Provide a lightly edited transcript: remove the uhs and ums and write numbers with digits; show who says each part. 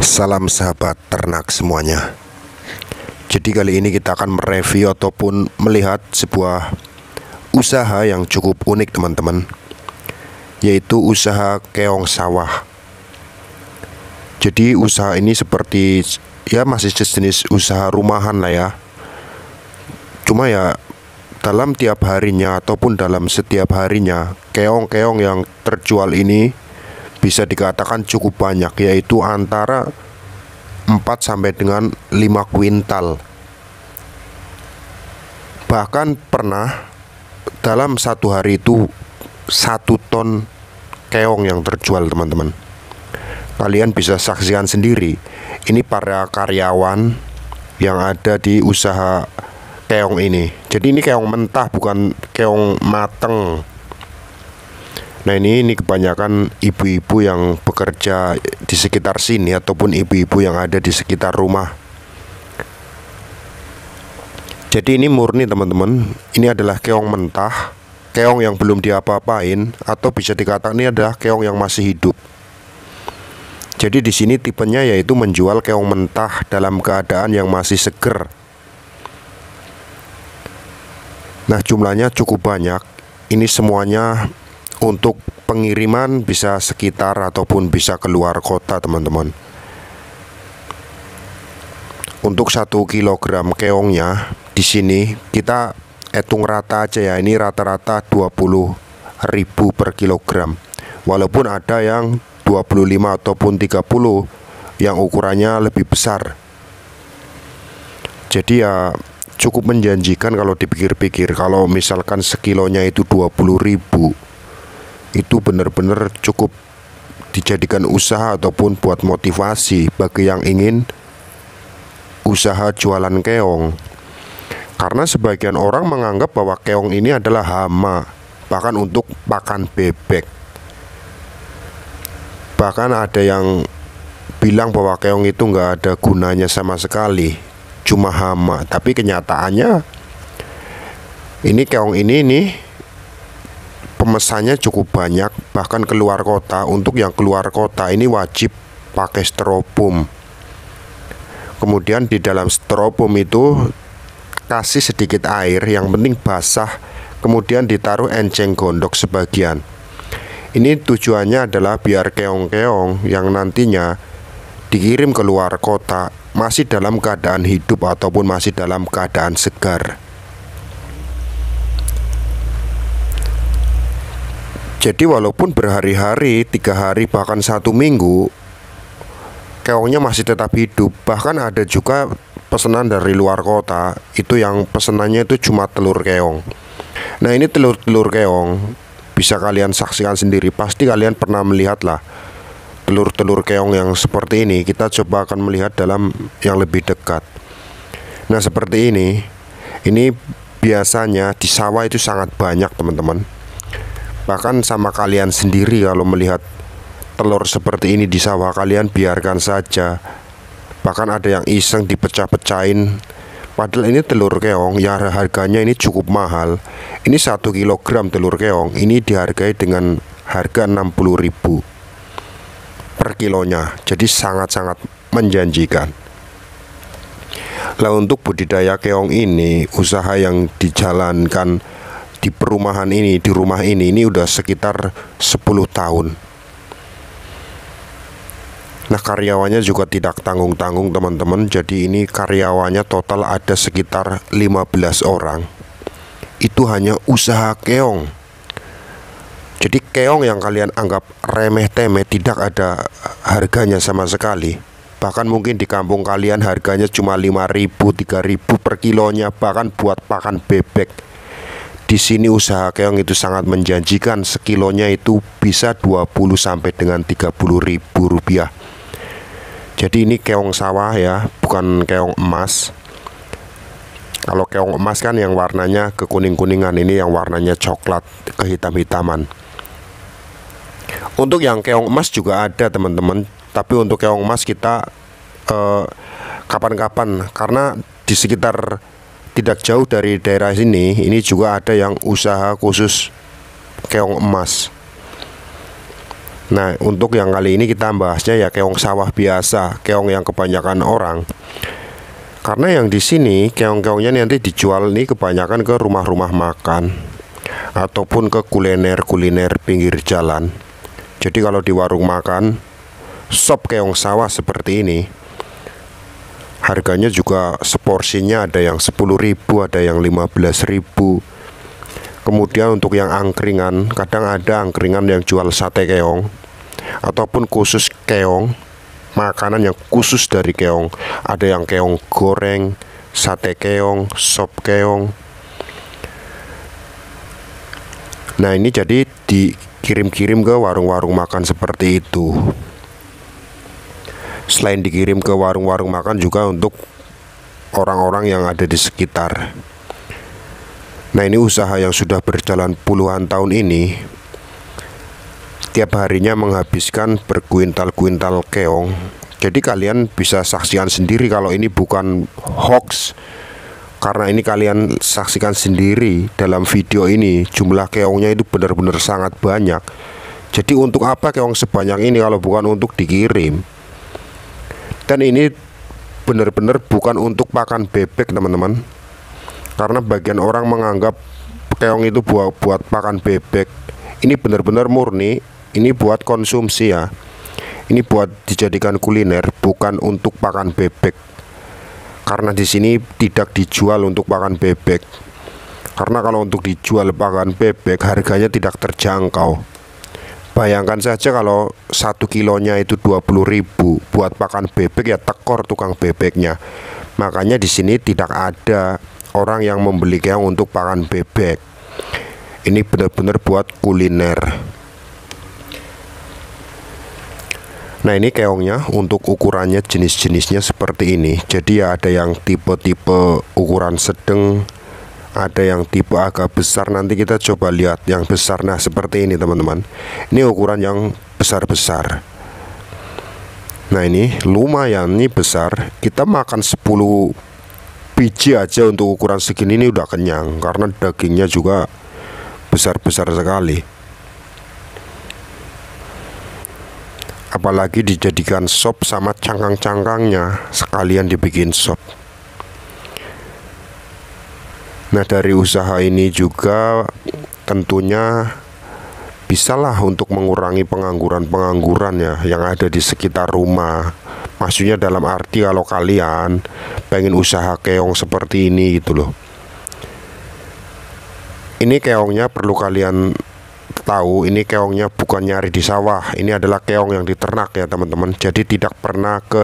Speaker 1: Salam sahabat ternak semuanya. Jadi kali ini kita akan mereview ataupun melihat sebuah usaha yang cukup unik teman-teman, yaitu usaha keong sawah. Jadi usaha ini seperti masih sejenis usaha rumahan lah ya. Cuma ya dalam tiap harinya ataupun dalam setiap harinya keong-keong yang terjual ini bisa dikatakan cukup banyak, yaitu antara 4 sampai dengan 5 kuintal. Bahkan pernah dalam satu hari itu 1 ton keong yang terjual teman-teman. Kalian bisa saksikan sendiri. Ini para karyawan yang ada di usaha keong ini. Jadi ini keong mentah, bukan keong mateng. Nah ini kebanyakan ibu-ibu yang bekerja di sekitar sini ataupun ibu-ibu yang ada di sekitar rumah. Jadi ini murni teman-teman. Ini adalah keong mentah, keong yang belum diapa-apain, atau bisa dikatakan ini adalah keong yang masih hidup. Jadi di sini tipenya yaitu menjual keong mentah dalam keadaan yang masih seger. Nah jumlahnya cukup banyak. Ini semuanya untuk pengiriman bisa sekitar ataupun bisa keluar kota teman-teman. Untuk 1 kilogram keongnya di sini kita hitung rata aja ya. Ini rata-rata 20.000 per kilogram. Walaupun ada yang 25 ataupun 30 yang ukurannya lebih besar. Jadi ya cukup menjanjikan kalau dipikir-pikir. Kalau misalkan sekilonya itu 20.000, itu benar-benar cukup dijadikan usaha ataupun buat motivasi bagi yang ingin usaha jualan keong. Karena sebagian orang menganggap bahwa keong ini adalah hama, bahkan untuk pakan bebek. Bahkan ada yang bilang bahwa keong itu nggak ada gunanya sama sekali, cuma hama. Tapi kenyataannya ini keong ini nih pemesannya cukup banyak, bahkan keluar kota. Untuk yang keluar kota ini wajib pakai styrofoam. Kemudian di dalam styrofoam itu kasih sedikit air, yang penting basah. Kemudian ditaruh enceng gondok sebagian. Ini tujuannya adalah biar keong-keong yang nantinya dikirim ke luar kota masih dalam keadaan hidup ataupun masih dalam keadaan segar. Jadi walaupun berhari-hari, 3 hari, bahkan 1 minggu, keongnya masih tetap hidup. Bahkan ada juga pesanan dari luar kota, itu yang pesanannya itu cuma telur keong. Nah ini telur-telur keong bisa kalian saksikan sendiri. Pasti kalian pernah melihat lah telur-telur keong yang seperti ini. Kita coba akan melihat dalam yang lebih dekat. Nah seperti ini biasanya di sawah itu sangat banyak teman-teman. Bahkan sama kalian sendiri kalau melihat telur seperti ini di sawah, kalian biarkan saja. Bahkan ada yang iseng dipecah-pecahin. Padahal ini telur keong ya, harganya ini cukup mahal. Ini 1 kilogram telur keong ini dihargai dengan harga 60.000 per kilonya. Jadi sangat-sangat menjanjikan. Lah untuk budidaya keong ini, usaha yang dijalankan di perumahan ini, di rumah ini udah sekitar 10 tahun. Nah karyawannya juga tidak tanggung-tanggung teman-teman. Jadi ini karyawannya total ada sekitar 15 orang. Itu hanya usaha keong. Jadi keong yang kalian anggap remeh-temeh, tidak ada harganya sama sekali. Bahkan mungkin di kampung kalian harganya cuma 5.000, 3.000 per kilonya, bahkan buat pakan bebek. Di sini usaha keong itu sangat menjanjikan. Sekilonya itu bisa 20 sampai dengan 30.000 rupiah. Jadi ini keong sawah ya, bukan keong emas. Kalau keong emas kan yang warnanya kekuning-kuningan, ini yang warnanya coklat kehitam-hitaman. Untuk yang keong emas juga ada teman-teman. Tapi untuk keong emas kita kapan-kapan, karena di sekitar tidak jauh dari daerah sini, ini juga ada yang usaha khusus keong emas. Nah, untuk yang kali ini kita bahasnya ya keong sawah biasa, keong yang kebanyakan orang. Karena yang di sini keong-keongnya nanti dijual nih kebanyakan ke rumah-rumah makan ataupun ke kuliner-kuliner pinggir jalan. Jadi kalau di warung makan sop keong sawah seperti ini, harganya juga seporsinya ada yang 10.000, ada yang 15.000. Kemudian untuk yang angkringan, kadang ada angkringan yang jual sate keong ataupun khusus keong, makanan yang khusus dari keong. Ada yang keong goreng, sate keong, sop keong. Nah, ini jadi dikirim-kirim ke warung-warung makan seperti itu. Selain dikirim ke warung-warung makan juga untuk orang-orang yang ada di sekitar. Nah, ini usaha yang sudah berjalan puluhan tahun ini. Tiap harinya menghabiskan berkuintal-kuintal keong. Jadi kalian bisa saksikan sendiri kalau ini bukan hoax. Karena ini kalian saksikan sendiri dalam video ini, jumlah keongnya itu benar-benar sangat banyak. Jadi untuk apa keong sebanyak ini kalau bukan untuk dikirim? Dan ini benar-benar bukan untuk pakan bebek, teman-teman. Karena bagian orang menganggap keong itu buat pakan bebek. Ini benar-benar murni, ini buat konsumsi ya. Ini buat dijadikan kuliner, bukan untuk pakan bebek. Karena di sini tidak dijual untuk pakan bebek. Karena kalau untuk dijual pakan bebek harganya tidak terjangkau. Bayangkan saja kalau 1 kilonya itu 20.000, buat pakan bebek ya tekor tukang bebeknya. Makanya di sini tidak ada orang yang membeli keong untuk pakan bebek. Ini benar-benar buat kuliner. Nah, ini keongnya untuk ukurannya jenis-jenisnya seperti ini. Jadi ya ada yang tipe-tipe ukuran sedang, ada yang tipe agak besar. Nanti kita coba lihat yang besar. Nah, seperti ini teman-teman. Ini ukuran yang besar-besar. Nah, ini lumayan, ini besar. Kita makan 10 biji aja untuk ukuran segini ini udah kenyang. Karena dagingnya juga besar-besar sekali. Apalagi dijadikan sop sama cangkang-cangkangnya, sekalian dibikin sop. Nah, dari usaha ini juga tentunya bisalah untuk mengurangi pengangguran-pengangguran ya yang ada di sekitar rumah. Maksudnya dalam arti kalau kalian pengen usaha keong seperti ini gitu loh. Ini keongnya perlu kalian tahu, ini keongnya bukan nyari di sawah. Ini adalah keong yang diternak ya teman-teman. Jadi tidak pernah ke